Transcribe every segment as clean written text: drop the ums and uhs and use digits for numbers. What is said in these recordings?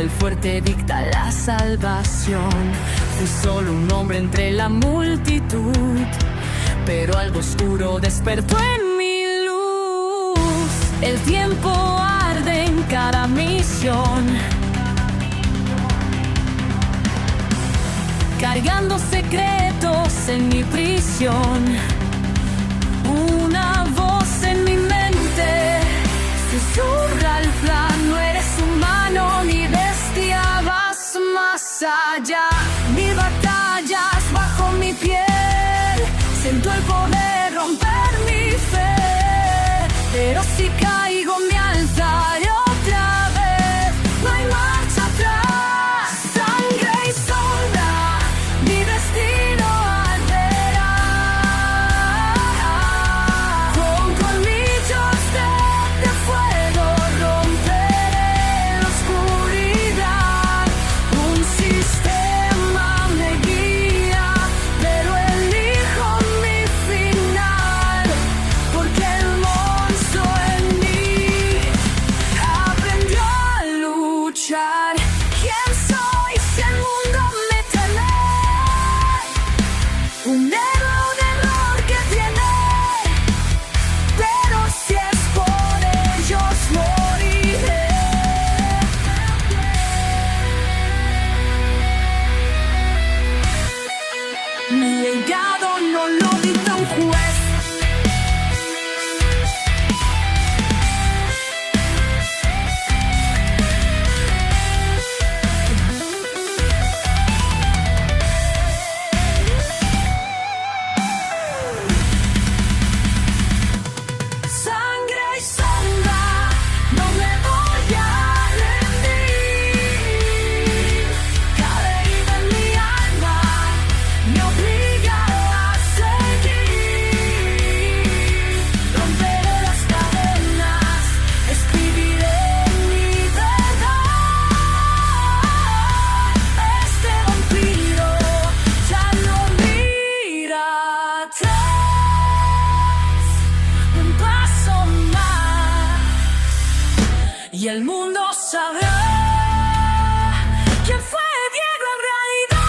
el fuerte dicta la salvación. Fui solo un hombre entre la multitud, pero algo oscuro despertó en mi luz. El tiempo arde en cada misión, cargando secretos en mi prisión. Una voz en mi mente susurra el plan: no eres humano ni bestia, vas más allá. Mi batalla es bajo mi piel, siento el poder romper mi fe, pero si caigo me alzaré otra vez. No hay marcha atrás, sangre y sombra, mi destino alterar. Con colmillos de fuego romperé la oscuridad. Un sistema me guía, pero elijo mi final, porque el monstruo en mí aprendió a luchar. ¿Quién soy si el mundo me teme? Un héroe, un error que tiene, pero si es por ellos moriré. Mi legado no lo dicta un juez. Sangre y sombra, no me voy a rendir. Cada herida en mi alma me obliga a seguir. Romperé las cadenas, escribiré mi verdad. Este vampiro ya no mira atrás. Un paso más y el mundo sabrá quién fue Diego en realidad.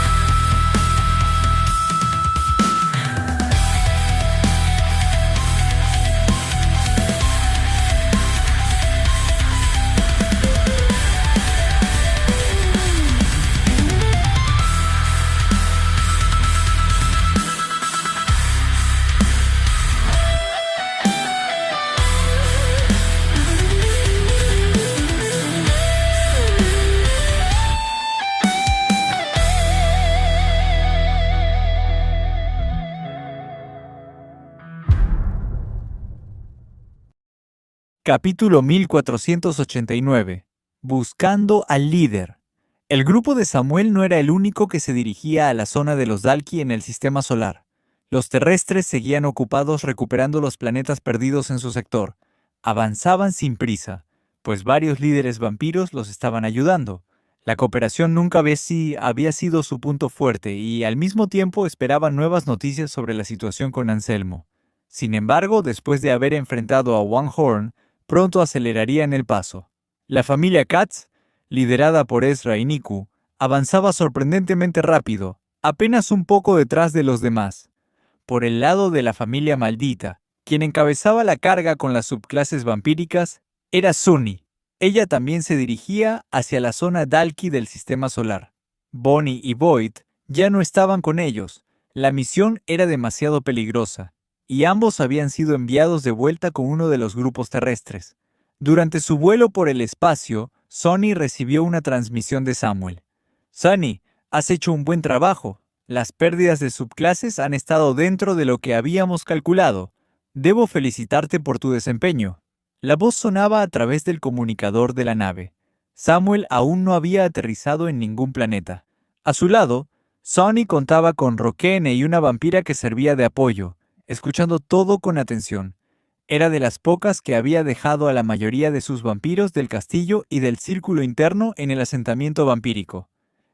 Capítulo 1489. Buscando al líder. El grupo de Samuel no era el único que se dirigía a la zona de los Dalki en el sistema solar. Los terrestres seguían ocupados recuperando los planetas perdidos en su sector. Avanzaban sin prisa, pues varios líderes vampiros los estaban ayudando. La cooperación nunca había sido su punto fuerte y al mismo tiempo esperaban nuevas noticias sobre la situación con Anselmo. Sin embargo, después de haber enfrentado a One Horn, pronto acelerarían el paso. La familia Katz, liderada por Ezra y Niku, avanzaba sorprendentemente rápido, apenas un poco detrás de los demás. Por el lado de la familia maldita, quien encabezaba la carga con las subclases vampíricas, era Sunny. Ella también se dirigía hacia la zona Dalki del sistema solar. Bonnie y Boyd ya no estaban con ellos. La misión era demasiado peligrosa, y ambos habían sido enviados de vuelta con uno de los grupos terrestres. Durante su vuelo por el espacio, Sonny recibió una transmisión de Samuel. «Sonny, has hecho un buen trabajo. Las pérdidas de subclases han estado dentro de lo que habíamos calculado. Debo felicitarte por tu desempeño». La voz sonaba a través del comunicador de la nave. Samuel aún no había aterrizado en ningún planeta. A su lado, Sonny contaba con Rokene y una vampira que servía de apoyo, escuchando todo con atención. Era de las pocas que había dejado a la mayoría de sus vampiros del castillo y del círculo interno en el asentamiento vampírico.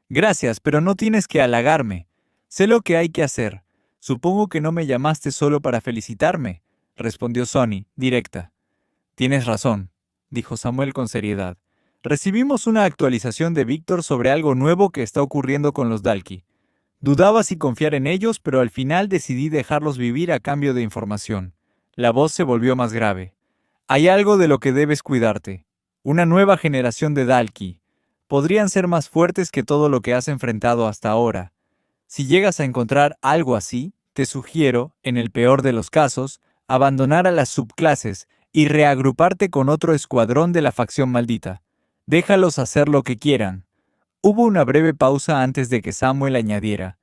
«Gracias, pero no tienes que halagarme. Sé lo que hay que hacer. Supongo que no me llamaste solo para felicitarme», respondió Sonny, directa. «Tienes razón», dijo Samuel con seriedad. Recibimos una actualización de Víctor sobre algo nuevo que está ocurriendo con los Dalki. Dudaba si confiar en ellos, pero al final decidí dejarlos vivir a cambio de información. La voz se volvió más grave. Hay algo de lo que debes cuidarte. Una nueva generación de Dalki. Podrían ser más fuertes que todo lo que has enfrentado hasta ahora. Si llegas a encontrar algo así, te sugiero, en el peor de los casos, abandonar a las subclases y reagruparte con otro escuadrón de la facción maldita. Déjalos hacer lo que quieran. Hubo una breve pausa antes de que Samuel añadiera: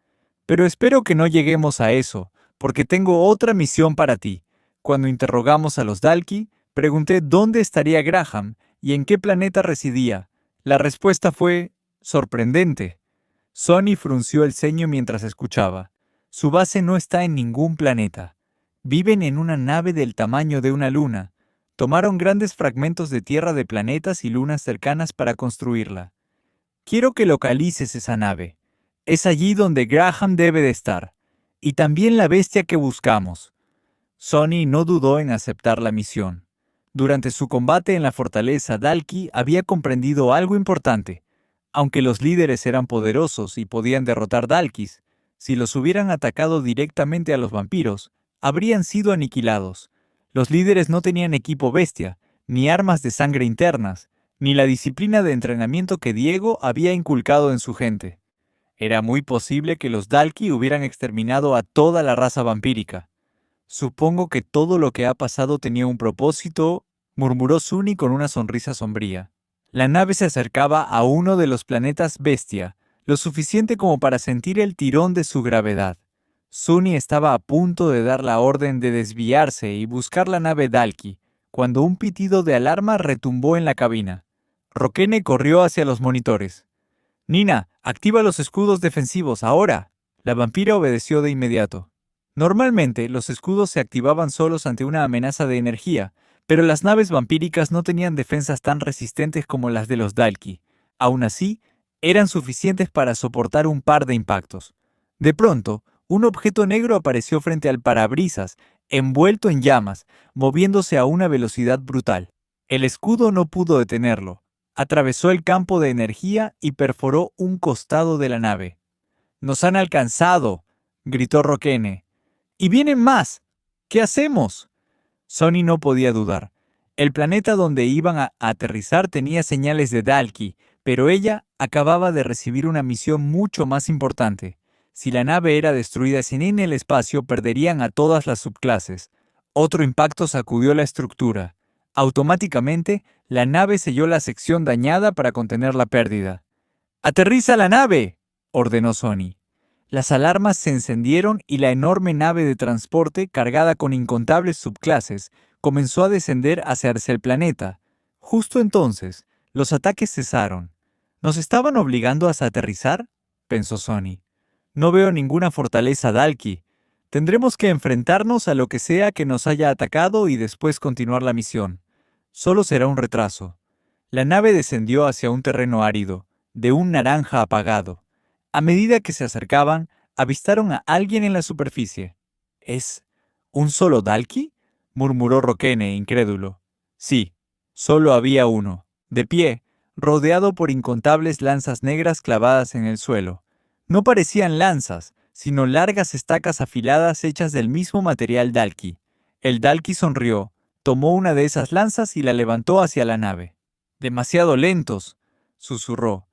pero espero que no lleguemos a eso, porque tengo otra misión para ti. Cuando interrogamos a los Dalki, pregunté dónde estaría Graham y en qué planeta residía. La respuesta fue sorprendente. Sonny frunció el ceño mientras escuchaba. Su base no está en ningún planeta. Viven en una nave del tamaño de una luna. Tomaron grandes fragmentos de tierra de planetas y lunas cercanas para construirla. Quiero que localices esa nave. Es allí donde Graham debe de estar. Y también la bestia que buscamos. Sonny no dudó en aceptar la misión. Durante su combate en la fortaleza Dalki había comprendido algo importante. Aunque los líderes eran poderosos y podían derrotar Dalkis, si los hubieran atacado directamente a los vampiros, habrían sido aniquilados. Los líderes no tenían equipo bestia, ni armas de sangre internas, ni la disciplina de entrenamiento que Diego había inculcado en su gente. Era muy posible que los Dalki hubieran exterminado a toda la raza vampírica. Supongo que todo lo que ha pasado tenía un propósito, murmuró Sunny con una sonrisa sombría. La nave se acercaba a uno de los planetas bestia, lo suficiente como para sentir el tirón de su gravedad. Sunny estaba a punto de dar la orden de desviarse y buscar la nave Dalki, cuando un pitido de alarma retumbó en la cabina. Rokene corrió hacia los monitores. «Nina, activa los escudos defensivos, ahora». La vampira obedeció de inmediato. Normalmente, los escudos se activaban solos ante una amenaza de energía, pero las naves vampíricas no tenían defensas tan resistentes como las de los Dalki. Aún así, eran suficientes para soportar un par de impactos. De pronto, un objeto negro apareció frente al parabrisas, envuelto en llamas, moviéndose a una velocidad brutal. El escudo no pudo detenerlo. Atravesó el campo de energía y perforó un costado de la nave. «¡Nos han alcanzado!», gritó Rokene. «¡Y vienen más! ¿Qué hacemos?». Sonny no podía dudar. El planeta donde iban a aterrizar tenía señales de Dalki, pero ella acababa de recibir una misión mucho más importante. Si la nave era destruida en el espacio, perderían a todas las subclases. Otro impacto sacudió la estructura. Automáticamente, la nave selló la sección dañada para contener la pérdida. «¡Aterriza la nave!», ordenó Sonny. Las alarmas se encendieron y la enorme nave de transporte, cargada con incontables subclases, comenzó a descender hacia el planeta. Justo entonces, los ataques cesaron. ¿Nos estaban obligando a aterrizar?, pensó Sonny. No veo ninguna fortaleza Dalki. Tendremos que enfrentarnos a lo que sea que nos haya atacado y después continuar la misión. Solo será un retraso. La nave descendió hacia un terreno árido, de un naranja apagado. A medida que se acercaban, avistaron a alguien en la superficie. «¿Es un solo Dalki?», murmuró Rokene, incrédulo. Sí, solo había uno, de pie, rodeado por incontables lanzas negras clavadas en el suelo. No parecían lanzas, sino largas estacas afiladas hechas del mismo material Dalki. El Dalki sonrió, tomó una de esas lanzas y la levantó hacia la nave. «Demasiado lentos», susurró.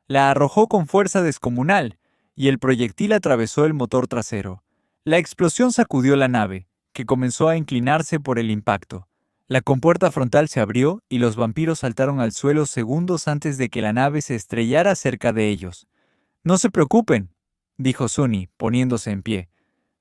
La arrojó con fuerza descomunal, y el proyectil atravesó el motor trasero. La explosión sacudió la nave, que comenzó a inclinarse por el impacto. La compuerta frontal se abrió y los vampiros saltaron al suelo segundos antes de que la nave se estrellara cerca de ellos. «No se preocupen», dijo Sunny, poniéndose en pie.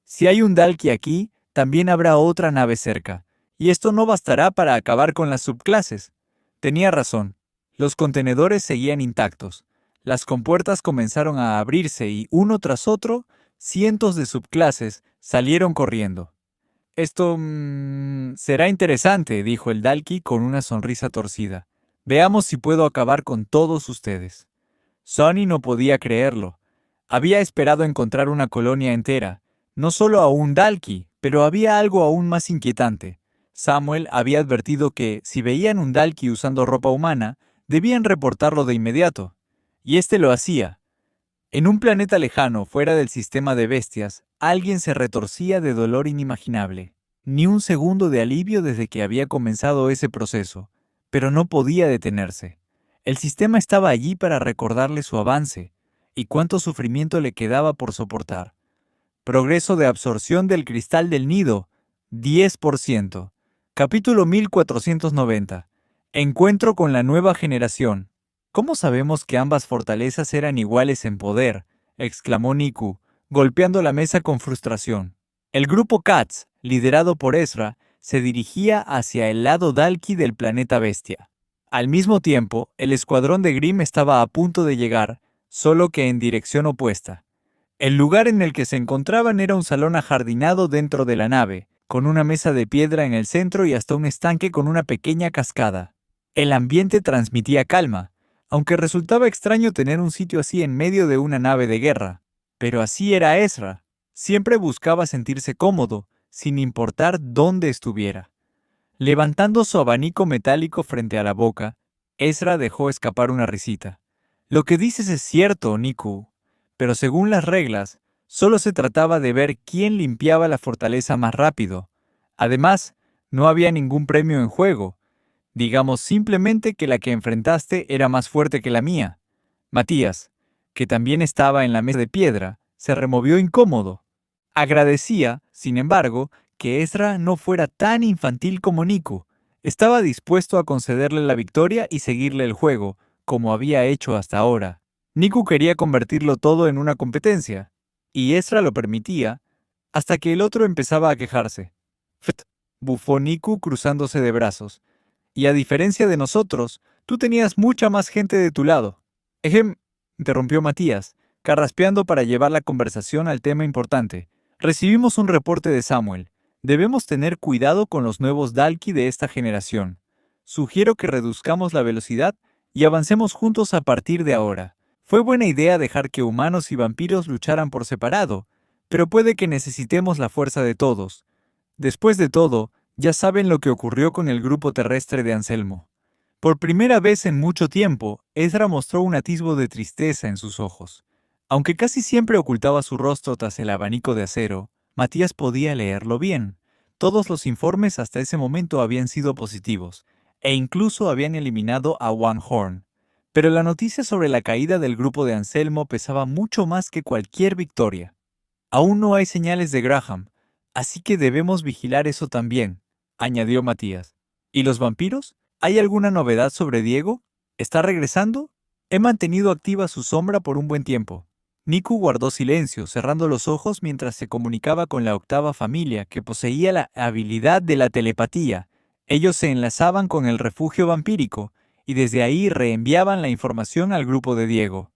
«Si hay un Dalki aquí, también habrá otra nave cerca, y esto no bastará para acabar con las subclases». Tenía razón. Los contenedores seguían intactos. Las compuertas comenzaron a abrirse y, uno tras otro, cientos de subclases salieron corriendo. «Esto será interesante», dijo el Dalki con una sonrisa torcida. «Veamos si puedo acabar con todos ustedes». Sonny no podía creerlo. Había esperado encontrar una colonia entera, no solo a un Dalki, pero había algo aún más inquietante. Samuel había advertido que, si veían un Dalki usando ropa humana, Debían reportarlo de inmediato, y este lo hacía. En un planeta lejano, fuera del sistema de bestias, alguien se retorcía de dolor inimaginable. Ni un segundo de alivio desde que había comenzado ese proceso, pero no podía detenerse. El sistema estaba allí para recordarle su avance, y cuánto sufrimiento le quedaba por soportar. Progreso de absorción del cristal del nido, 10%. Capítulo 1490. Encuentro con la nueva generación. ¿Cómo sabemos que ambas fortalezas eran iguales en poder?, exclamó Niku, golpeando la mesa con frustración. El grupo Katz, liderado por Ezra, se dirigía hacia el lado Dalki del planeta Bestia. Al mismo tiempo, el escuadrón de Grimm estaba a punto de llegar, solo que en dirección opuesta. El lugar en el que se encontraban era un salón ajardinado dentro de la nave, con una mesa de piedra en el centro y hasta un estanque con una pequeña cascada. El ambiente transmitía calma, aunque resultaba extraño tener un sitio así en medio de una nave de guerra. Pero así era Ezra. Siempre buscaba sentirse cómodo, sin importar dónde estuviera. Levantando su abanico metálico frente a la boca, Ezra dejó escapar una risita. Lo que dices es cierto, Niku, pero según las reglas, solo se trataba de ver quién limpiaba la fortaleza más rápido. Además, no había ningún premio en juego. Digamos simplemente que la que enfrentaste era más fuerte que la mía. Matías, que también estaba en la mesa de piedra, se removió incómodo. Agradecía, sin embargo, que Ezra no fuera tan infantil como Niku. Estaba dispuesto a concederle la victoria y seguirle el juego, como había hecho hasta ahora. Niku quería convertirlo todo en una competencia, y Ezra lo permitía, hasta que el otro empezaba a quejarse. «Ft», bufó Niku cruzándose de brazos. «Y a diferencia de nosotros, tú tenías mucha más gente de tu lado». «Ejem», interrumpió Matías, carraspeando para llevar la conversación al tema importante. «Recibimos un reporte de Samuel. Debemos tener cuidado con los nuevos Dalki de esta generación. Sugiero que reduzcamos la velocidad y avancemos juntos a partir de ahora. Fue buena idea dejar que humanos y vampiros lucharan por separado, pero puede que necesitemos la fuerza de todos. Después de todo, ya saben lo que ocurrió con el grupo terrestre de Anselmo». Por primera vez en mucho tiempo, Ezra mostró un atisbo de tristeza en sus ojos. Aunque casi siempre ocultaba su rostro tras el abanico de acero, Matías podía leerlo bien. Todos los informes hasta ese momento habían sido positivos, e incluso habían eliminado a One Horn. Pero la noticia sobre la caída del grupo de Anselmo pesaba mucho más que cualquier victoria. Aún no hay señales de Graham, así que debemos vigilar eso también, añadió Matías. ¿Y los vampiros? ¿Hay alguna novedad sobre Diego? ¿Está regresando? He mantenido activa su sombra por un buen tiempo. Niku guardó silencio, cerrando los ojos mientras se comunicaba con la octava familia, que poseía la habilidad de la telepatía. Ellos se enlazaban con el refugio vampírico, y desde ahí reenviaban la información al grupo de Diego.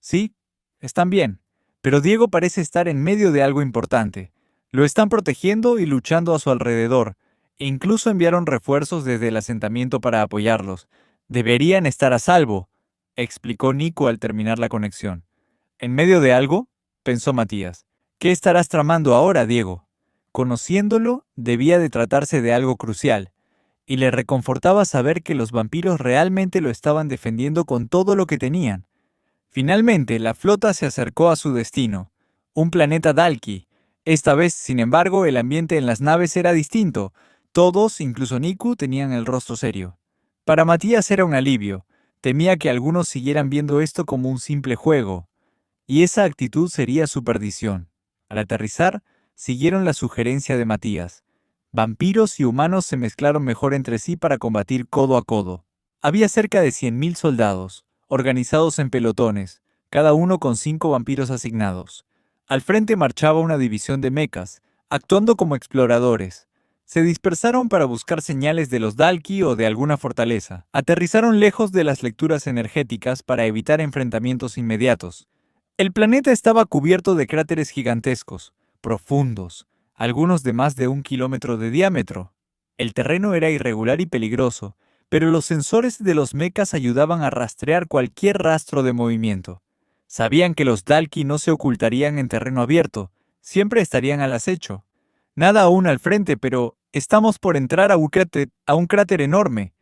Sí, están bien, pero Diego parece estar en medio de algo importante. Lo están protegiendo y luchando a su alrededor. E incluso enviaron refuerzos desde el asentamiento para apoyarlos. Deberían estar a salvo, explicó Niku al terminar la conexión. ¿En medio de algo?, pensó Matías. ¿Qué estarás tramando ahora, Diego? Conociéndolo, debía de tratarse de algo crucial, y le reconfortaba saber que los vampiros realmente lo estaban defendiendo con todo lo que tenían. Finalmente, la flota se acercó a su destino, un planeta Dalki. Esta vez, sin embargo, el ambiente en las naves era distinto. Todos, incluso Niku, tenían el rostro serio. Para Matías era un alivio. Temía que algunos siguieran viendo esto como un simple juego. Y esa actitud sería su perdición. Al aterrizar, siguieron la sugerencia de Matías. Vampiros y humanos se mezclaron mejor entre sí para combatir codo a codo. Había cerca de 100.000 soldados, organizados en pelotones, cada uno con 5 vampiros asignados. Al frente marchaba una división de mechas, actuando como exploradores. Se dispersaron para buscar señales de los Dalki o de alguna fortaleza. Aterrizaron lejos de las lecturas energéticas para evitar enfrentamientos inmediatos. El planeta estaba cubierto de cráteres gigantescos, profundos, algunos de más de 1 kilómetro de diámetro. El terreno era irregular y peligroso, pero los sensores de los mechas ayudaban a rastrear cualquier rastro de movimiento. Sabían que los Dalki no se ocultarían en terreno abierto, siempre estarían al acecho. Nada aún al frente, pero estamos por entrar a un cráter enorme.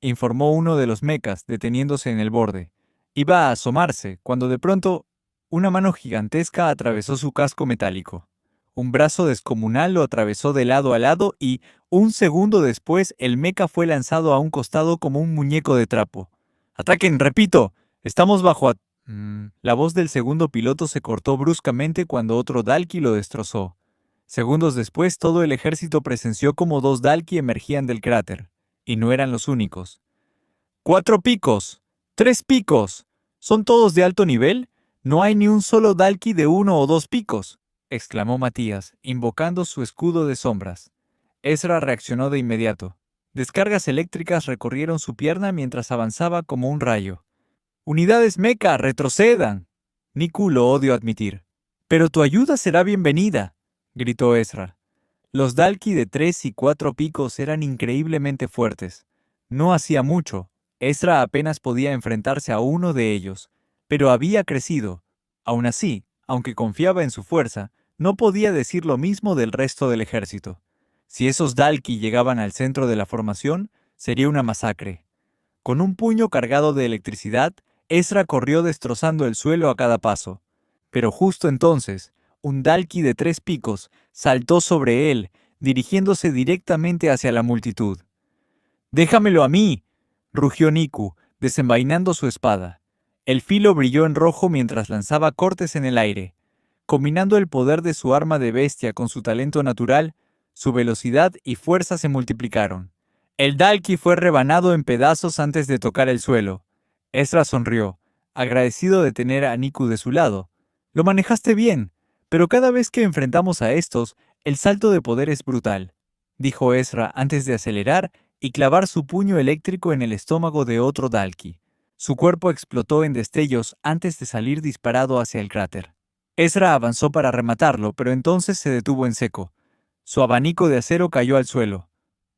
informó uno de los mechas, deteniéndose en el borde. Iba a asomarse, cuando de pronto una mano gigantesca atravesó su casco metálico. Un brazo descomunal lo atravesó de lado a lado y, un segundo después, el mecha fue lanzado a un costado como un muñeco de trapo. ¡Ataquen, repito! ¡Estamos bajo La voz del segundo piloto se cortó bruscamente cuando otro Dalki lo destrozó. Segundos después, todo el ejército presenció como 2 Dalki emergían del cráter. Y no eran los únicos. ¡4 picos! ¡3 picos! ¿Son todos de alto nivel? No hay ni un solo Dalki de 1 o 2 picos, exclamó Matías, invocando su escudo de sombras. Ezra reaccionó de inmediato. Descargas eléctricas recorrieron su pierna mientras avanzaba como un rayo. ¡Unidades mecha, retrocedan! Niku lo odio admitir. Pero tu ayuda será bienvenida, gritó Ezra. Los Dalki de 3 y 4 picos eran increíblemente fuertes. No hacía mucho. Ezra apenas podía enfrentarse a uno de ellos, pero había crecido. Aún así, aunque confiaba en su fuerza, no podía decir lo mismo del resto del ejército. Si esos Dalki llegaban al centro de la formación, sería una masacre. Con un puño cargado de electricidad, Ezra corrió destrozando el suelo a cada paso. Pero justo entonces, un Dalki de 3 picos saltó sobre él, dirigiéndose directamente hacia la multitud. ¡Déjamelo a mí!, rugió Niku, desenvainando su espada. El filo brilló en rojo mientras lanzaba cortes en el aire. Combinando el poder de su arma de bestia con su talento natural, su velocidad y fuerza se multiplicaron. El Dalki fue rebanado en pedazos antes de tocar el suelo. Ezra sonrió, agradecido de tener a Niku de su lado. Lo manejaste bien, pero cada vez que enfrentamos a estos, el salto de poder es brutal, dijo Ezra antes de acelerar y clavar su puño eléctrico en el estómago de otro Dalki. Su cuerpo explotó en destellos antes de salir disparado hacia el cráter. Ezra avanzó para rematarlo, pero entonces se detuvo en seco. Su abanico de acero cayó al suelo.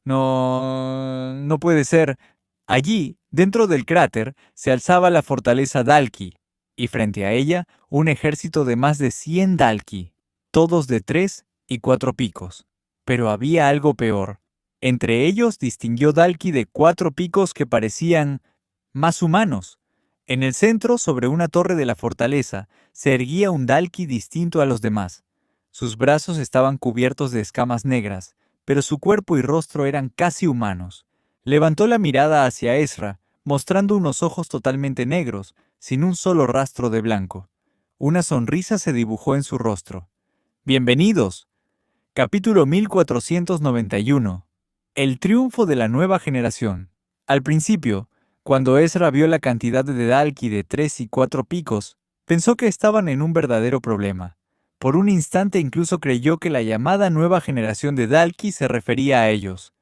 No puede ser. Allí, dentro del cráter, se alzaba la fortaleza Dalki, y frente a ella, un ejército de más de 100 Dalki, todos de 3 y 4 picos. Pero había algo peor. Entre ellos distinguió Dalki de 4 picos que parecían más humanos. En el centro, sobre una torre de la fortaleza, se erguía un Dalki distinto a los demás. Sus brazos estaban cubiertos de escamas negras, pero su cuerpo y rostro eran casi humanos. Levantó la mirada hacia Ezra, mostrando unos ojos totalmente negros, sin un solo rastro de blanco. Una sonrisa se dibujó en su rostro. ¡Bienvenidos! Capítulo 1491. El triunfo de la nueva generación. Al principio, cuando Ezra vio la cantidad de Dalki de 3 y 4 picos, pensó que estaban en un verdadero problema. Por un instante incluso creyó que la llamada nueva generación de Dalki se refería a ellos.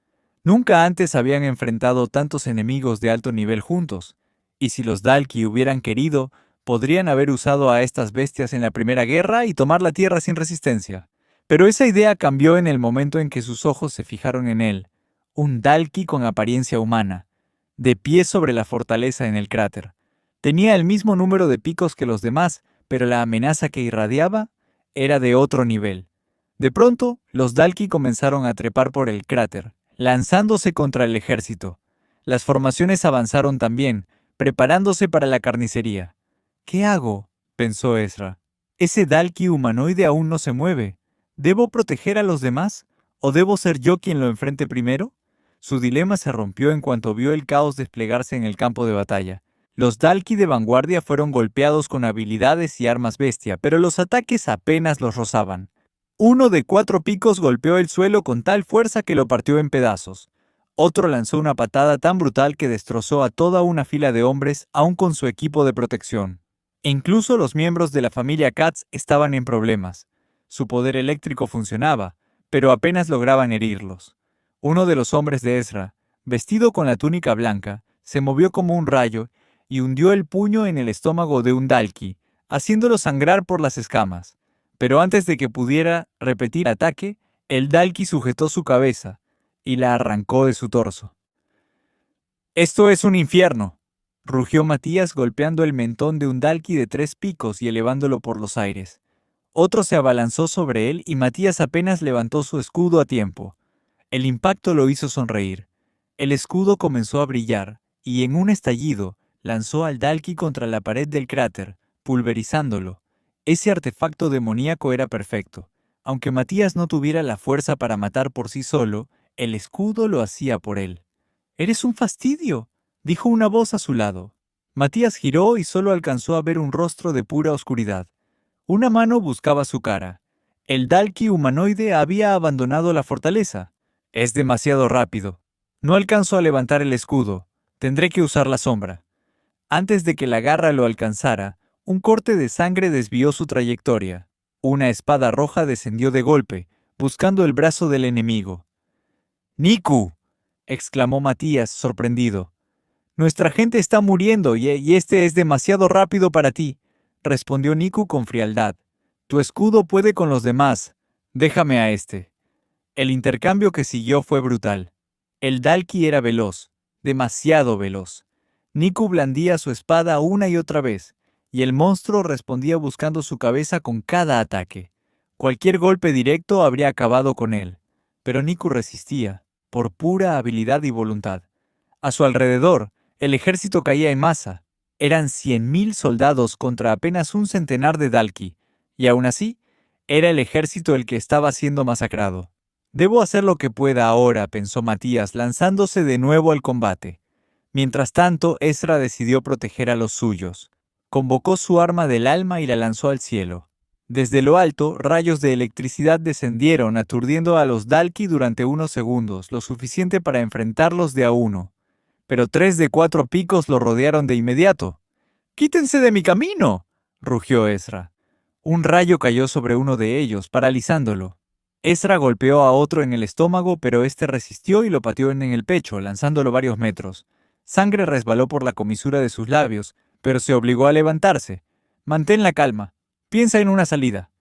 Nunca antes habían enfrentado tantos enemigos de alto nivel juntos, y si los Dalki hubieran querido, podrían haber usado a estas bestias en la Primera Guerra y tomar la Tierra sin resistencia. Pero esa idea cambió en el momento en que sus ojos se fijaron en él, un Dalki con apariencia humana, de pie sobre la fortaleza en el cráter. Tenía el mismo número de picos que los demás, pero la amenaza que irradiaba era de otro nivel. De pronto, los Dalki comenzaron a trepar por el cráter, lanzándose contra el ejército. Las formaciones avanzaron también, preparándose para la carnicería. ¿Qué hago?, pensó Ezra. Ese Dalki humanoide aún no se mueve. ¿Debo proteger a los demás? ¿O debo ser yo quien lo enfrente primero? Su dilema se rompió en cuanto vio el caos desplegarse en el campo de batalla. Los Dalki de vanguardia fueron golpeados con habilidades y armas bestia, pero los ataques apenas los rozaban. Uno de 4 picos golpeó el suelo con tal fuerza que lo partió en pedazos. Otro lanzó una patada tan brutal que destrozó a toda una fila de hombres, aún con su equipo de protección. Incluso los miembros de la familia Katz estaban en problemas. Su poder eléctrico funcionaba, pero apenas lograban herirlos. Uno de los hombres de Ezra, vestido con la túnica blanca, se movió como un rayo y hundió el puño en el estómago de un Dalki, haciéndolo sangrar por las escamas. Pero antes de que pudiera repetir el ataque, el Dalki sujetó su cabeza y la arrancó de su torso. «¡Esto es un infierno!», rugió Matías golpeando el mentón de un Dalki de 3 picos y elevándolo por los aires. Otro se abalanzó sobre él y Matías apenas levantó su escudo a tiempo. El impacto lo hizo sonreír. El escudo comenzó a brillar, y en un estallido, lanzó al Dalki contra la pared del cráter, pulverizándolo. Ese artefacto demoníaco era perfecto. Aunque Matías no tuviera la fuerza para matar por sí solo, el escudo lo hacía por él. «¡Eres un fastidio!», dijo una voz a su lado. Matías giró y solo alcanzó a ver un rostro de pura oscuridad. Una mano buscaba su cara. El Dalki humanoide había abandonado la fortaleza. «Es demasiado rápido. No alcanzo a levantar el escudo. Tendré que usar la sombra». Antes de que la garra lo alcanzara, un corte de sangre desvió su trayectoria. Una espada roja descendió de golpe, buscando el brazo del enemigo. «¡Niku!», exclamó Matías, sorprendido. «Nuestra gente está muriendo y este es demasiado rápido para ti», respondió Niku con frialdad. «Tu escudo puede con los demás. Déjame a este». El intercambio que siguió fue brutal. El Dalki era veloz, demasiado veloz. Niku blandía su espada una y otra vez, y el monstruo respondía buscando su cabeza con cada ataque. Cualquier golpe directo habría acabado con él, pero Niku resistía, por pura habilidad y voluntad. A su alrededor, el ejército caía en masa. Eran 100.000 soldados contra apenas un centenar de Dalki, y aún así, era el ejército el que estaba siendo masacrado. «Debo hacer lo que pueda ahora», pensó Matías, lanzándose de nuevo al combate. Mientras tanto, Ezra decidió proteger a los suyos. Convocó su arma del alma y la lanzó al cielo. Desde lo alto, rayos de electricidad descendieron, aturdiendo a los Dalki durante unos segundos, lo suficiente para enfrentarlos de a uno. Pero 3 de 4 picos lo rodearon de inmediato. «¡Quítense de mi camino!», rugió Ezra. Un rayo cayó sobre uno de ellos, paralizándolo. Ezra golpeó a otro en el estómago, pero este resistió y lo pateó en el pecho, lanzándolo varios metros. Sangre resbaló por la comisura de sus labios, pero se obligó a levantarse. «Mantén la calma. Piensa en una salida».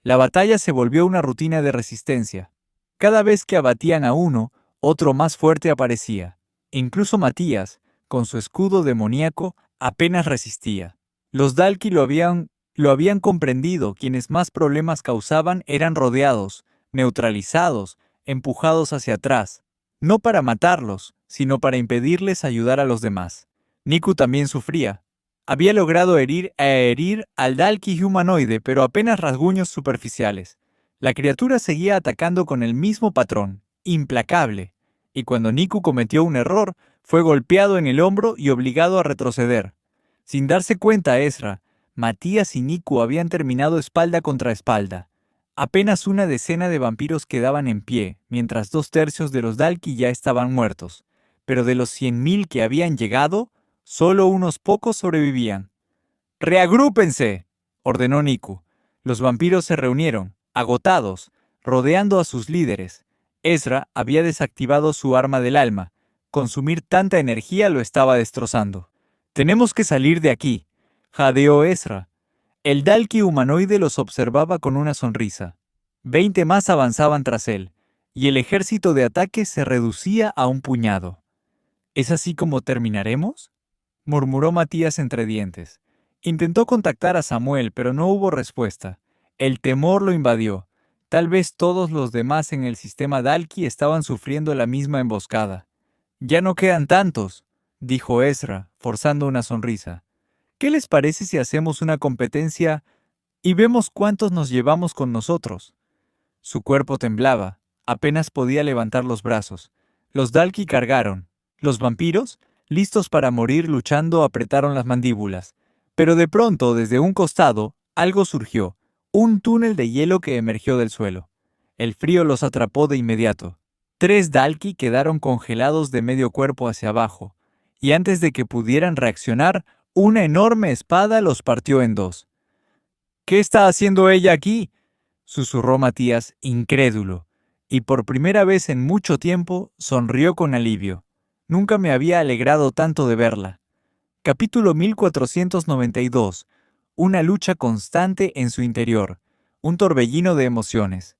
La batalla se volvió una rutina de resistencia. Cada vez que abatían a uno, otro más fuerte aparecía. Incluso Matías, con su escudo demoníaco, apenas resistía. Los Dalki lo habían comprendido. Quienes más problemas causaban eran rodeados, neutralizados, empujados hacia atrás. No para matarlos, sino para impedirles ayudar a los demás. Niku también sufría. Había logrado herir al Dalki humanoide, pero apenas rasguños superficiales. La criatura seguía atacando con el mismo patrón, implacable, y cuando Niku cometió un error, fue golpeado en el hombro y obligado a retroceder. Sin darse cuenta Ezra, Matías y Niku habían terminado espalda contra espalda. Apenas una decena de vampiros quedaban en pie, mientras 2/3 de los Dalki ya estaban muertos. Pero de los 100.000 que habían llegado, solo unos pocos sobrevivían. «¡Reagrúpense!», ordenó Niku. Los vampiros se reunieron, agotados, rodeando a sus líderes. Ezra había desactivado su arma del alma. Consumir tanta energía lo estaba destrozando. «Tenemos que salir de aquí», jadeó Ezra. El Dalki humanoide los observaba con una sonrisa. 20 más avanzaban tras él, y el ejército de ataque se reducía a un puñado. «¿Es así como terminaremos?», murmuró Matías entre dientes. Intentó contactar a Samuel, pero no hubo respuesta. El temor lo invadió. Tal vez todos los demás en el sistema Dalki estaban sufriendo la misma emboscada. «Ya no quedan tantos», dijo Ezra, forzando una sonrisa. «¿Qué les parece si hacemos una competencia y vemos cuántos nos llevamos con nosotros?» Su cuerpo temblaba. Apenas podía levantar los brazos. Los Dalki cargaron. Los vampiros, listos para morir luchando, apretaron las mandíbulas. Pero de pronto, desde un costado, algo surgió. Un túnel de hielo que emergió del suelo. El frío los atrapó de inmediato. 3 Dalki quedaron congelados de medio cuerpo hacia abajo. Y antes de que pudieran reaccionar, una enorme espada los partió en 2. «¿Qué está haciendo ella aquí?», susurró Matías, incrédulo, y por primera vez en mucho tiempo sonrió con alivio. Nunca me había alegrado tanto de verla. Capítulo 1492. Una lucha constante en su interior, un torbellino de emociones.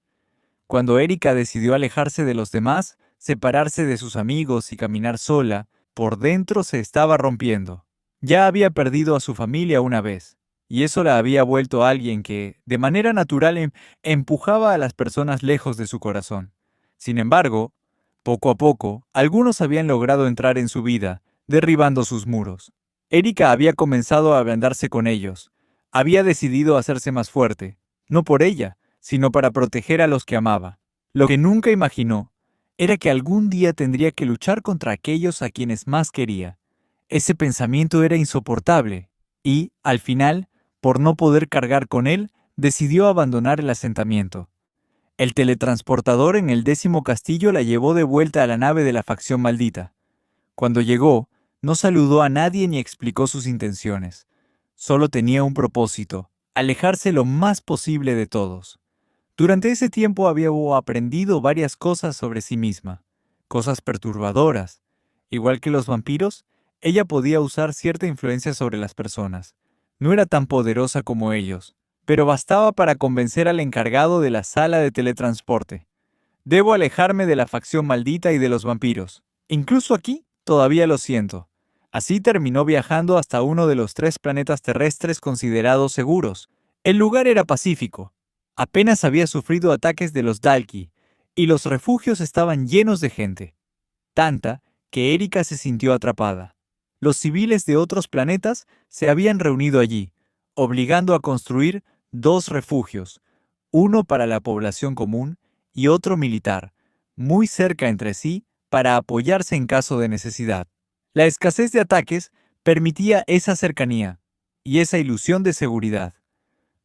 Cuando Erika decidió alejarse de los demás, separarse de sus amigos y caminar sola, por dentro se estaba rompiendo. Ya había perdido a su familia una vez, y eso la había vuelto alguien que, de manera natural, empujaba a las personas lejos de su corazón. Sin embargo, Poco a poco, algunos habían logrado entrar en su vida, derribando sus muros. Erika había comenzado a ablandarse con ellos. Había decidido hacerse más fuerte, no por ella, sino para proteger a los que amaba. Lo que nunca imaginó era que algún día tendría que luchar contra aquellos a quienes más quería. Ese pensamiento era insoportable, y, al final, por no poder cargar con él, decidió abandonar el asentamiento. El teletransportador en el 10º castillo la llevó de vuelta a la nave de la facción maldita. Cuando llegó, no saludó a nadie ni explicó sus intenciones. Solo tenía un propósito: alejarse lo más posible de todos. Durante ese tiempo había aprendido varias cosas sobre sí misma, cosas perturbadoras. Igual que los vampiros, ella podía usar cierta influencia sobre las personas. No era tan poderosa como ellos, pero bastaba para convencer al encargado de la sala de teletransporte. Debo alejarme de la facción maldita y de los vampiros. Incluso aquí, todavía lo siento. Así terminó viajando hasta uno de los 3 planetas terrestres considerados seguros. El lugar era pacífico. Apenas había sufrido ataques de los Dalki, y los refugios estaban llenos de gente. Tanta que Erika se sintió atrapada. Los civiles de otros planetas se habían reunido allí, obligando a construir 2 refugios, uno para la población común y otro militar, muy cerca entre sí para apoyarse en caso de necesidad. La escasez de ataques permitía esa cercanía y esa ilusión de seguridad.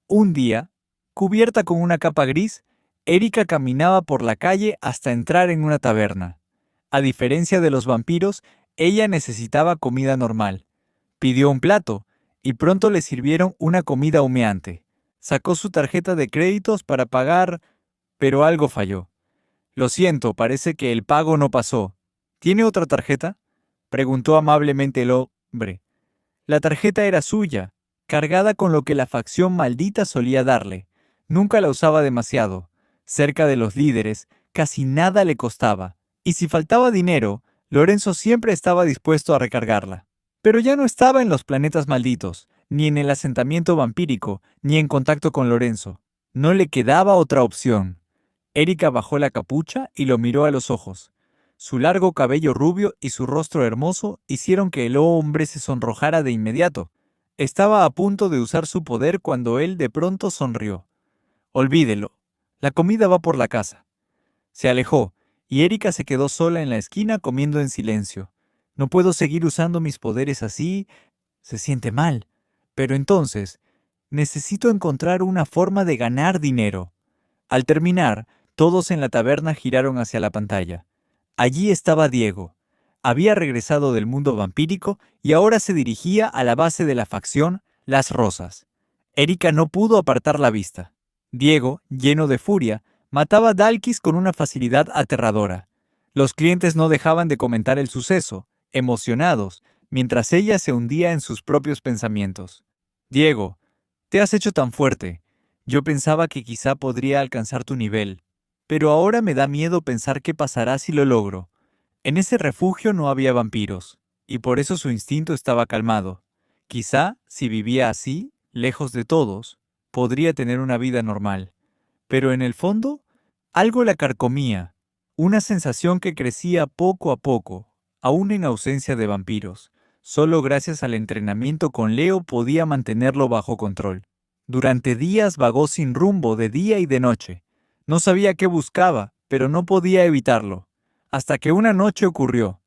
Un día, cubierta con una capa gris, Erika caminaba por la calle hasta entrar en una taberna. A diferencia de los vampiros, ella necesitaba comida normal. Pidió un plato, y pronto le sirvieron una comida humeante. Sacó su tarjeta de créditos para pagar, pero algo falló. Lo siento, parece que el pago no pasó. ¿Tiene otra tarjeta?, preguntó amablemente el hombre. La tarjeta era suya, cargada con lo que la facción maldita solía darle. Nunca la usaba demasiado. Cerca de los líderes, casi nada le costaba. Y si faltaba dinero, Lorenzo siempre estaba dispuesto a recargarla. Pero ya no estaba en los planetas malditos, ni en el asentamiento vampírico, ni en contacto con Lorenzo. No le quedaba otra opción. Erika bajó la capucha y lo miró a los ojos. Su largo cabello rubio y su rostro hermoso hicieron que el hombre se sonrojara de inmediato. Estaba a punto de usar su poder cuando él de pronto sonrió. Olvídelo. La comida va por la casa. Se alejó, y Erika se quedó sola en la esquina comiendo en silencio. No puedo seguir usando mis poderes así. Se siente mal. Pero entonces, necesito encontrar una forma de ganar dinero. Al terminar, todos en la taberna giraron hacia la pantalla. Allí estaba Diego. Había regresado del mundo vampírico y ahora se dirigía a la base de la facción Las Rosas. Erika no pudo apartar la vista. Diego, lleno de furia, mataba Dalkis con una facilidad aterradora. Los clientes no dejaban de comentar el suceso, emocionados, mientras ella se hundía en sus propios pensamientos. Diego, te has hecho tan fuerte. Yo pensaba que quizá podría alcanzar tu nivel, pero ahora me da miedo pensar qué pasará si lo logro. En ese refugio no había vampiros, y por eso su instinto estaba calmado. Quizá, si vivía así, lejos de todos, podría tener una vida normal. Pero en el fondo, algo la carcomía, una sensación que crecía poco a poco, aún en ausencia de vampiros. Solo gracias al entrenamiento con Leo podía mantenerlo bajo control. Durante días vagó sin rumbo de día y de noche. No sabía qué buscaba, pero no podía evitarlo. Hasta que una noche ocurrió.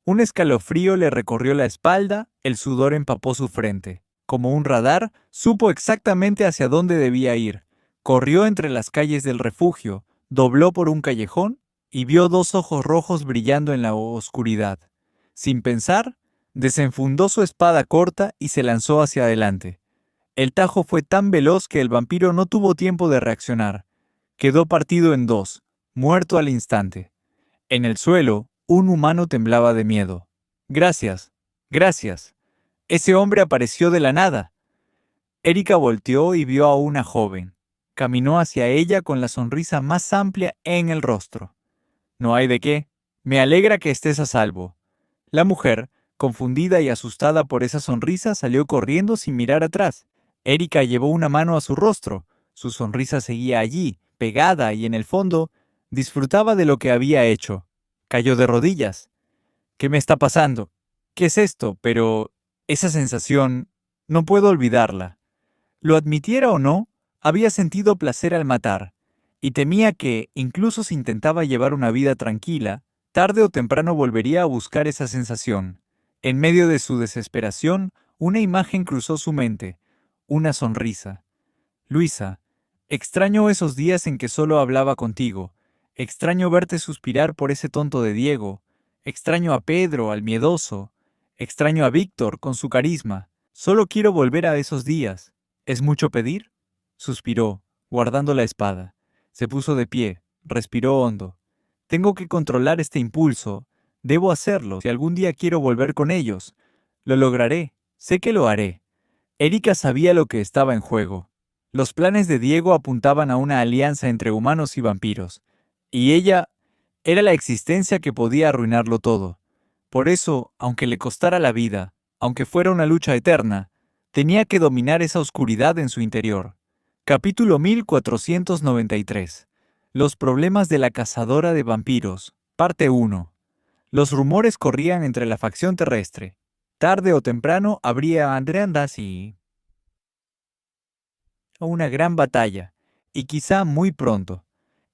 Un escalofrío le recorrió la espalda, el sudor empapó su frente. Como un radar, supo exactamente hacia dónde debía ir. Corrió entre las calles del refugio, dobló por un callejón y vio 2 ojos rojos brillando en la oscuridad. Sin pensar, desenfundó su espada corta y se lanzó hacia adelante. El tajo fue tan veloz que el vampiro no tuvo tiempo de reaccionar. Quedó partido en 2, muerto al instante. En el suelo, un humano temblaba de miedo. «Gracias, gracias». Ese hombre apareció de la nada. Erika volteó y vio a una joven. Caminó hacia ella con la sonrisa más amplia en el rostro. «No hay de qué. Me alegra que estés a salvo». La mujer, confundida y asustada por esa sonrisa, salió corriendo sin mirar atrás. Erika llevó una mano a su rostro. Su sonrisa seguía allí, pegada, y en el fondo, disfrutaba de lo que había hecho. Cayó de rodillas. ¿Qué me está pasando? ¿Qué es esto? Pero esa sensación, no puedo olvidarla. Lo admitiera o no, había sentido placer al matar, y temía que, incluso si intentaba llevar una vida tranquila, tarde o temprano volvería a buscar esa sensación. En medio de su desesperación, una imagen cruzó su mente, una sonrisa. Luisa, extraño esos días en que solo hablaba contigo, extraño verte suspirar por ese tonto de Diego, extraño a Pedro, al miedoso, extraño a Víctor con su carisma, solo quiero volver a esos días. ¿Es mucho pedir? Suspiró, guardando la espada. Se puso de pie, respiró hondo. Tengo que controlar este impulso. Debo hacerlo si algún día quiero volver con ellos. Lo lograré, sé que lo haré. Erika sabía lo que estaba en juego. Los planes de Diego apuntaban a una alianza entre humanos y vampiros, y ella era la existencia que podía arruinarlo todo. Por eso, aunque le costara la vida, aunque fuera una lucha eterna, tenía que dominar esa oscuridad en su interior. Capítulo 1493. Los problemas de la cazadora de vampiros. Parte 1. Los rumores corrían entre la facción terrestre. Tarde o temprano habría Andreandas y una gran batalla, y quizá muy pronto.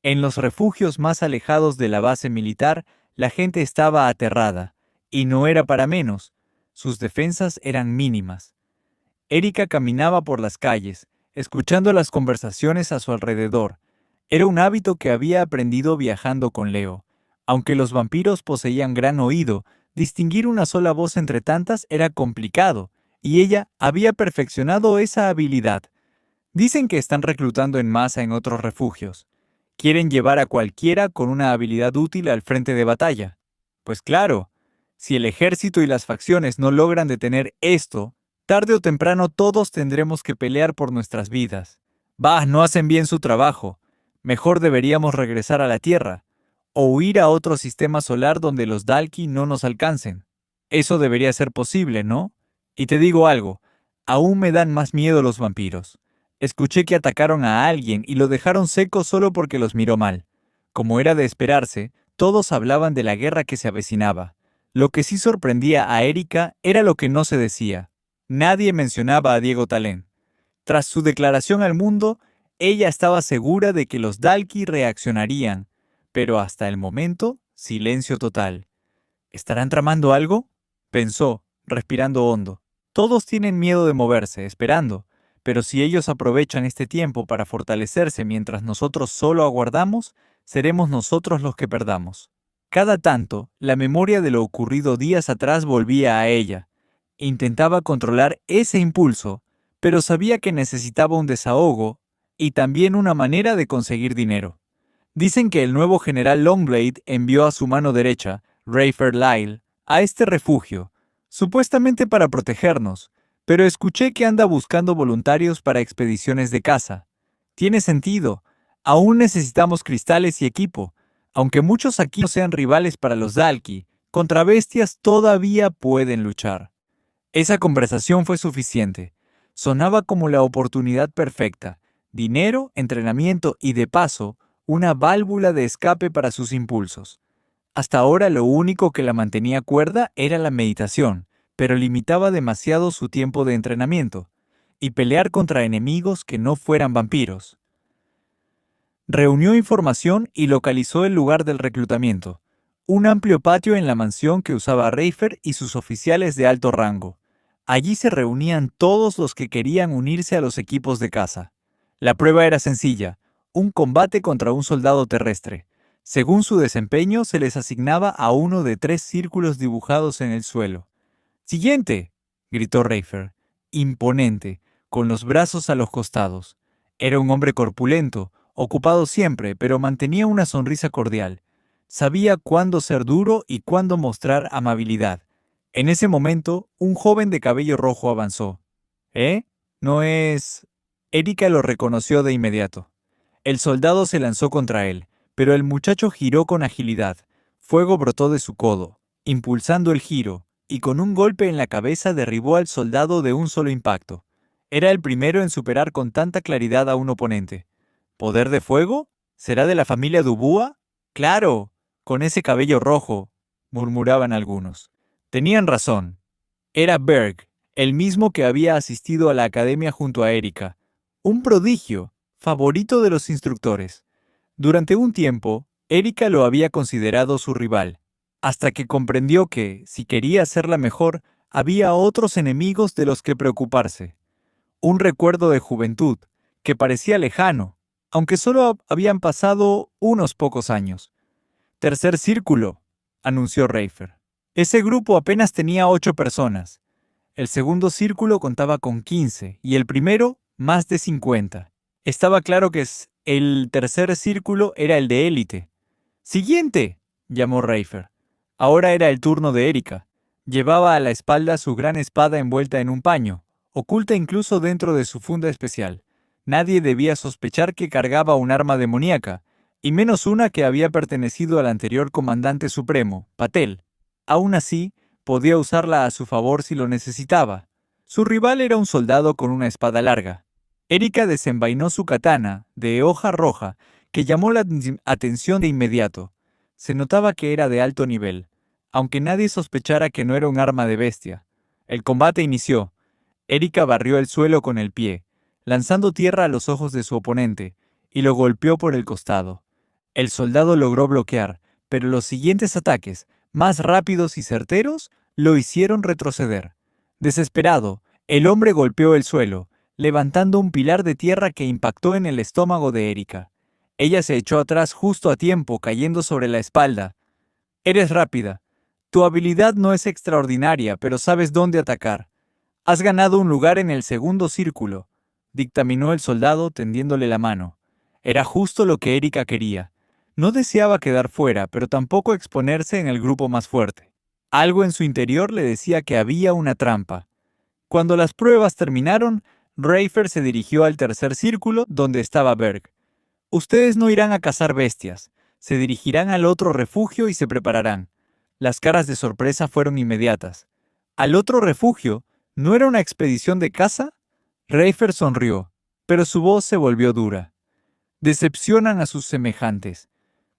En los refugios más alejados de la base militar, la gente estaba aterrada, y no era para menos. Sus defensas eran mínimas. Erika caminaba por las calles, escuchando las conversaciones a su alrededor. Era un hábito que había aprendido viajando con Leo. Aunque los vampiros poseían gran oído, distinguir una sola voz entre tantas era complicado, y ella había perfeccionado esa habilidad. Dicen que están reclutando en masa en otros refugios. Quieren llevar a cualquiera con una habilidad útil al frente de batalla. Pues claro, si el ejército y las facciones no logran detener esto, tarde o temprano todos tendremos que pelear por nuestras vidas. Bah, no hacen bien su trabajo. Mejor deberíamos regresar a la Tierra, o huir a otro sistema solar donde los Dalki no nos alcancen. Eso debería ser posible, ¿no? Y te digo algo, aún me dan más miedo los vampiros. Escuché que atacaron a alguien y lo dejaron seco solo porque los miró mal. Como era de esperarse, todos hablaban de la guerra que se avecinaba. Lo que sí sorprendía a Erika era lo que no se decía. Nadie mencionaba a Diego Talén. Tras su declaración al mundo, ella estaba segura de que los Dalki reaccionarían, pero hasta el momento, silencio total. ¿Estarán tramando algo? Pensó, respirando hondo. Todos tienen miedo de moverse, esperando. Pero si ellos aprovechan este tiempo para fortalecerse mientras nosotros solo aguardamos, seremos nosotros los que perdamos. Cada tanto, la memoria de lo ocurrido días atrás volvía a ella. Intentaba controlar ese impulso, pero sabía que necesitaba un desahogo y también una manera de conseguir dinero. Dicen que el nuevo general Longblade envió a su mano derecha, Rayfer Lyle, a este refugio, supuestamente para protegernos, pero escuché que anda buscando voluntarios para expediciones de caza. Tiene sentido. Aún necesitamos cristales y equipo. Aunque muchos aquí no sean rivales para los Dalki, contra bestias todavía pueden luchar. Esa conversación fue suficiente. Sonaba como la oportunidad perfecta. Dinero, entrenamiento y, de paso, una válvula de escape para sus impulsos. Hasta ahora lo único que la mantenía cuerda era la meditación, pero limitaba demasiado su tiempo de entrenamiento, y pelear contra enemigos que no fueran vampiros. Reunió información y localizó el lugar del reclutamiento, un amplio patio en la mansión que usaba Rayfer y sus oficiales de alto rango. Allí se reunían todos los que querían unirse a los equipos de caza. La prueba era sencilla, un combate contra un soldado terrestre. Según su desempeño, se les asignaba a uno de 3 círculos dibujados en el suelo. ¡Siguiente!, gritó Rayfer, imponente, con los brazos a los costados. Era un hombre corpulento, ocupado siempre, pero mantenía una sonrisa cordial. Sabía cuándo ser duro y cuándo mostrar amabilidad. En ese momento, un joven de cabello rojo avanzó. ¿Eh? ¿No es...? Erika lo reconoció de inmediato. El soldado se lanzó contra él, pero el muchacho giró con agilidad. Fuego brotó de su codo, impulsando el giro, y con un golpe en la cabeza derribó al soldado de un solo impacto. Era el primero en superar con tanta claridad a un oponente. ¿Poder de fuego? ¿Será de la familia Dubúa? ¡Claro! con ese cabello rojo, murmuraban algunos. Tenían razón. Era Berg, el mismo que había asistido a la academia junto a Erika. Un prodigio, favorito de los instructores. Durante un tiempo, Erika lo había considerado su rival, hasta que comprendió que, si quería ser la mejor, había otros enemigos de los que preocuparse. Un recuerdo de juventud, que parecía lejano, aunque solo habían pasado unos pocos años. Tercer círculo, anunció Reifer. Ese grupo apenas tenía 8 personas. El segundo círculo contaba con 15 y el primero más de 50. Estaba claro que el tercer círculo era el de élite. ¡Siguiente!, llamó Reifer. Ahora era el turno de Erika. Llevaba a la espalda su gran espada envuelta en un paño, oculta incluso dentro de su funda especial. Nadie debía sospechar que cargaba un arma demoníaca, y menos una que había pertenecido al anterior comandante supremo, Patel. Aún así, podía usarla a su favor si lo necesitaba. Su rival era un soldado con una espada larga. Erika desenvainó su katana, de hoja roja, que llamó la atención de inmediato. Se notaba que era de alto nivel, aunque nadie sospechara que no era un arma de bestia. El combate inició. Erika barrió el suelo con el pie, lanzando tierra a los ojos de su oponente, y lo golpeó por el costado. El soldado logró bloquear, pero los siguientes ataques, más rápidos y certeros, lo hicieron retroceder. Desesperado, el hombre golpeó el suelo, levantando un pilar de tierra que impactó en el estómago de Erika. Ella se echó atrás justo a tiempo, cayendo sobre la espalda. «Eres rápida. Tu habilidad no es extraordinaria, pero sabes dónde atacar. Has ganado un lugar en el segundo círculo», dictaminó el soldado tendiéndole la mano. Era justo lo que Erika quería. No deseaba quedar fuera, pero tampoco exponerse en el grupo más fuerte. Algo en su interior le decía que había una trampa. Cuando las pruebas terminaron, Reifer se dirigió al tercer círculo, donde estaba Berg. «Ustedes no irán a cazar bestias. Se dirigirán al otro refugio y se prepararán». Las caras de sorpresa fueron inmediatas. ¿Al otro refugio? ¿No era una expedición de caza? Reifer sonrió, pero su voz se volvió dura. Decepcionan a sus semejantes.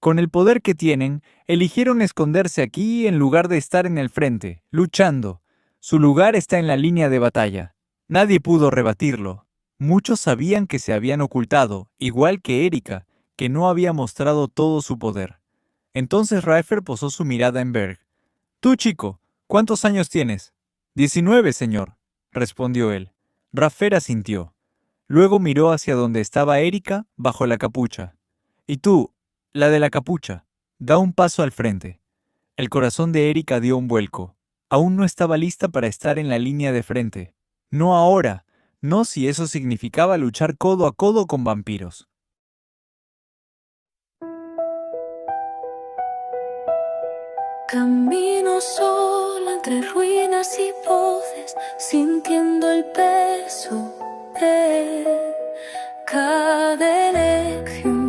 Con el poder que tienen, eligieron esconderse aquí en lugar de estar en el frente, luchando. Su lugar está en la línea de batalla. Nadie pudo rebatirlo. Muchos sabían que se habían ocultado, igual que Erika, que no había mostrado todo su poder. Entonces Reifer posó su mirada en Berg. «Tú, chico, ¿cuántos años tienes?» «19, señor», respondió él. Reifer asintió. Luego miró hacia donde estaba Erika, bajo la capucha. «Y tú, la de la capucha, da un paso al frente». El corazón de Erika dio un vuelco. Aún no estaba lista para estar en la línea de frente. No ahora, no si eso significaba luchar codo a codo con vampiros. Camino sola entre ruinas y voces, sintiendo el peso de cada elección.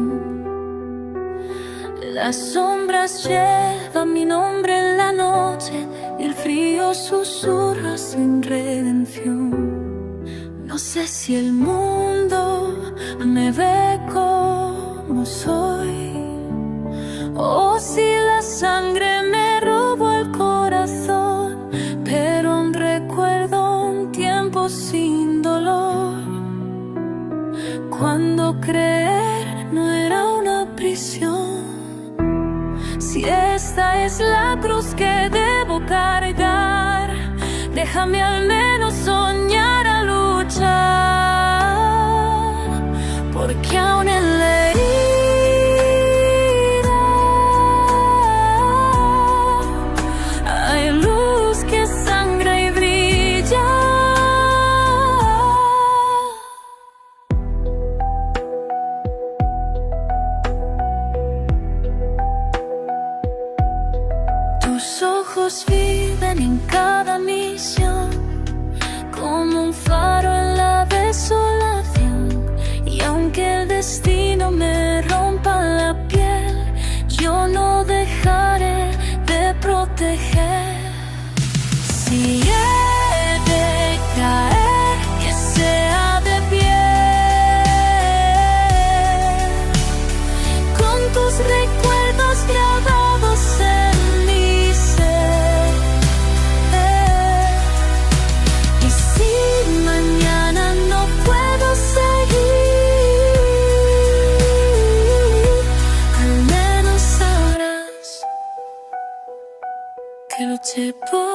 Las sombras llevan mi nombre en la noche y el frío susurra sin redención. No sé si el mundo me ve como soy o si la sangre me robó el corazón, pero aún recuerdo un tiempo sin dolor, cuando creer no era una prisión. Si esta es la cruz que debo cargar, déjame al menos soñar a luchar, porque aún en la herida hay luz que sangra y brilla. Tus ojos viven en cada misión, como un faro en la desolación. Y aunque el destino me rompa la piel, yo no dejaré de proteger. Si he de caer, que sea de pie, con tus recuerdos grabados noche por